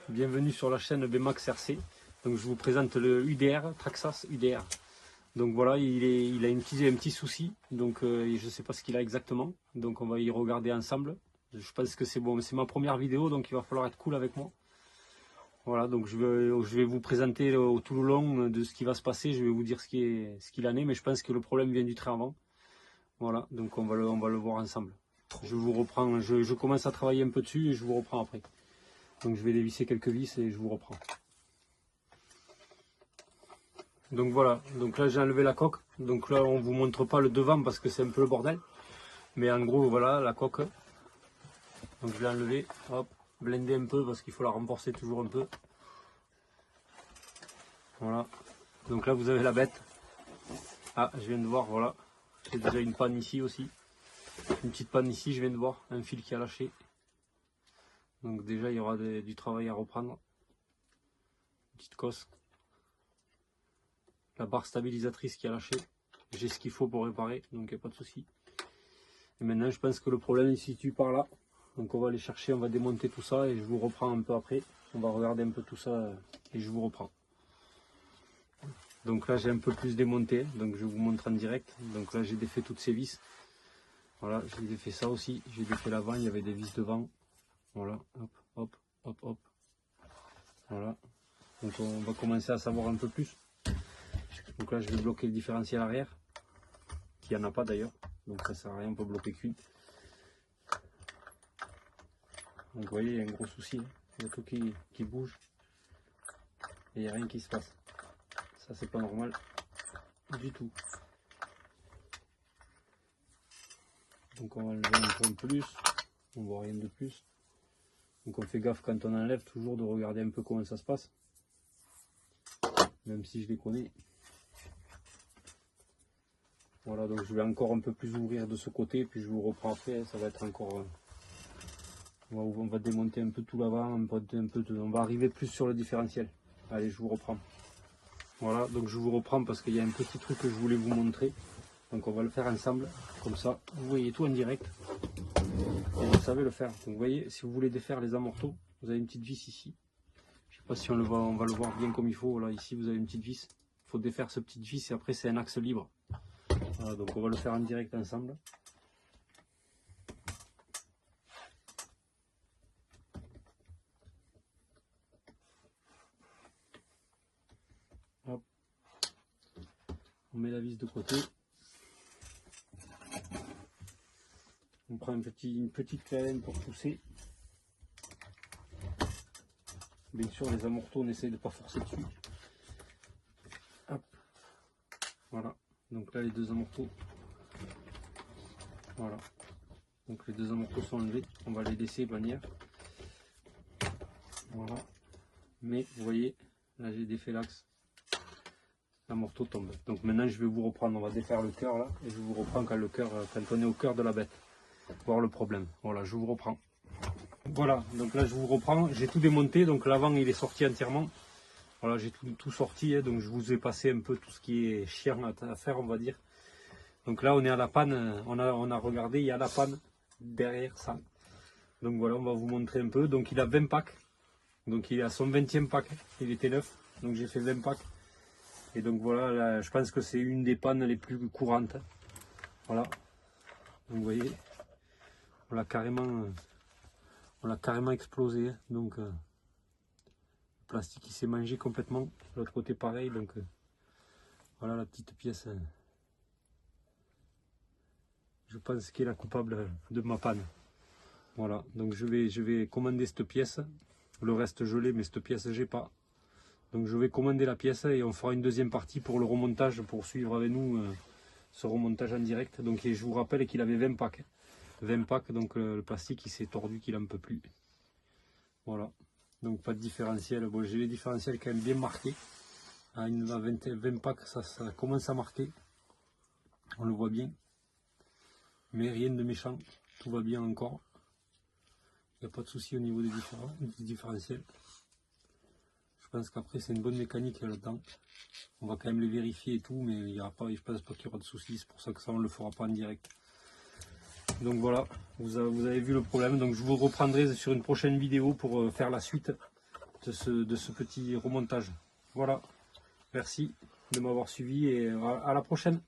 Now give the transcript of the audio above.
Bienvenue sur la chaîne BMAX RC. Donc je vous présente le UDR, Traxxas UDR. Donc voilà, il a un petit souci, donc je ne sais pas ce qu'il a exactement. Donc on va y regarder ensemble. Je pense que c'est bon, c'est ma première vidéo, donc il va falloir être cool avec moi. Voilà, donc je vais vous présenter tout le long de ce qui va se passer. Je vais vous dire ce qu'il en est, mais je pense que le problème vient du train avant. Voilà, donc on va le voir ensemble. Je vous reprends, je commence à travailler un peu dessus et je vous reprends après. Donc je vais dévisser quelques vis et je vous reprends. Donc voilà, donc là j'ai enlevé la coque. Donc là on vous montre pas le devant parce que c'est un peu le bordel. Mais en gros voilà la coque. Donc je l'ai enlevée, hop, blender un peu parce qu'il faut la renforcer toujours un peu. Voilà. Donc là vous avez la bête. Ah, je viens de voir, voilà. J'ai déjà une panne ici aussi. Une petite panne ici, je viens de voir, un fil qui a lâché. Donc déjà il y aura du travail à reprendre. Une petite cosse. La barre stabilisatrice qui a lâché. J'ai ce qu'il faut pour réparer, donc il n'y a pas de souci. Et maintenant je pense que le problème il se situe par là. Donc on va aller chercher, on va démonter tout ça et je vous reprends un peu après. On va regarder un peu tout ça et je vous reprends. Donc là j'ai un peu plus démonté, donc je vous montre en direct. Donc là j'ai défait toutes ces vis. Voilà, j'ai défait ça aussi. J'ai défait l'avant, il y avait des vis devant. Voilà, hop, hop, hop, hop. Voilà. Donc on va commencer à savoir un peu plus. Donc là je vais bloquer le différentiel arrière. Qui n'y en a pas d'ailleurs. Donc ça sert à rien, on peut bloquer qu'une. Donc vous voyez, il y a un gros souci. Il y a tout qui bouge. Et il n'y a rien qui se passe. Ça c'est pas normal du tout. Donc on va enlever un peu plus. On voit rien de plus. Donc on fait gaffe quand on enlève toujours de regarder un peu comment ça se passe. Même si je les connais. Voilà, donc je vais encore un peu plus ouvrir de ce côté. Puis je vous reprends après. Ça va être encore... on va démonter un peu tout l'avant. On va arriver plus sur le différentiel. Allez, je vous reprends. Voilà, donc je vous reprends parce qu'il y a un petit truc que je voulais vous montrer. Donc on va le faire ensemble, comme ça, vous voyez tout en direct. Et vous savez le faire. Donc vous voyez, si vous voulez défaire les amortos, vous avez une petite vis ici. Je sais pas si on va le voir bien comme il faut. Voilà, ici vous avez une petite vis. Il faut défaire cette petite vis et après c'est un axe libre. Voilà, donc on va le faire en direct ensemble. Hop. On met la vis de côté. On prend une petite clé pour pousser. Bien sûr, les amortos, on essaye de ne pas forcer dessus. Hop. Voilà. Donc là, les deux amortos. Voilà. Donc les deux amortos sont enlevés. On va les laisser de manière. Voilà. Mais vous voyez, là j'ai défait l'axe. L'amorto tombe. Donc maintenant, je vais vous reprendre. On va défaire le cœur là. Et je vous reprends quand on est au cœur de la bête. Voir le problème. Voilà, je vous reprends. Voilà, donc là je vous reprends, j'ai tout démonté, donc l'avant il est sorti entièrement. Voilà, j'ai tout sorti, hein, donc je vous ai passé un peu tout ce qui est chiant à faire, on va dire. Donc là on est à la panne, on a regardé, il y a la panne derrière ça. Donc voilà, on va vous montrer un peu. Donc il a 20 packs, donc il est à son 20e pack, il était neuf, donc j'ai fait 20 packs. Et donc voilà, là, je pense que c'est une des pannes les plus courantes. Voilà, donc vous voyez, on l'a carrément explosé, donc le plastique il s'est mangé complètement, l'autre côté pareil, donc voilà la petite pièce, je pense qu'elle est la coupable de ma panne. Voilà, donc je vais commander cette pièce, le reste je l'ai mais cette pièce j'ai pas, donc je vais commander la pièce et on fera une deuxième partie pour le remontage, pour suivre avec nous ce remontage en direct. Donc et je vous rappelle qu'il avait 20 packs. 20 packs, donc le plastique il s'est tordu, qu'il en peut plus. Voilà, donc pas de différentiel. Bon, j'ai les différentiels quand même bien marqués. À 20 packs, ça commence à marquer. On le voit bien. Mais rien de méchant. Tout va bien encore. Il n'y a pas de souci au niveau des différentiels. Je pense qu'après c'est une bonne mécanique là-dedans. On va quand même les vérifier et tout, mais il y aura pas, je pense pas qu'il y aura de soucis. C'est pour ça que ça on ne le fera pas en direct. Donc voilà, vous avez vu le problème. Donc je vous reprendrai sur une prochaine vidéo pour faire la suite de ce petit remontage. Voilà, merci de m'avoir suivi et à la prochaine.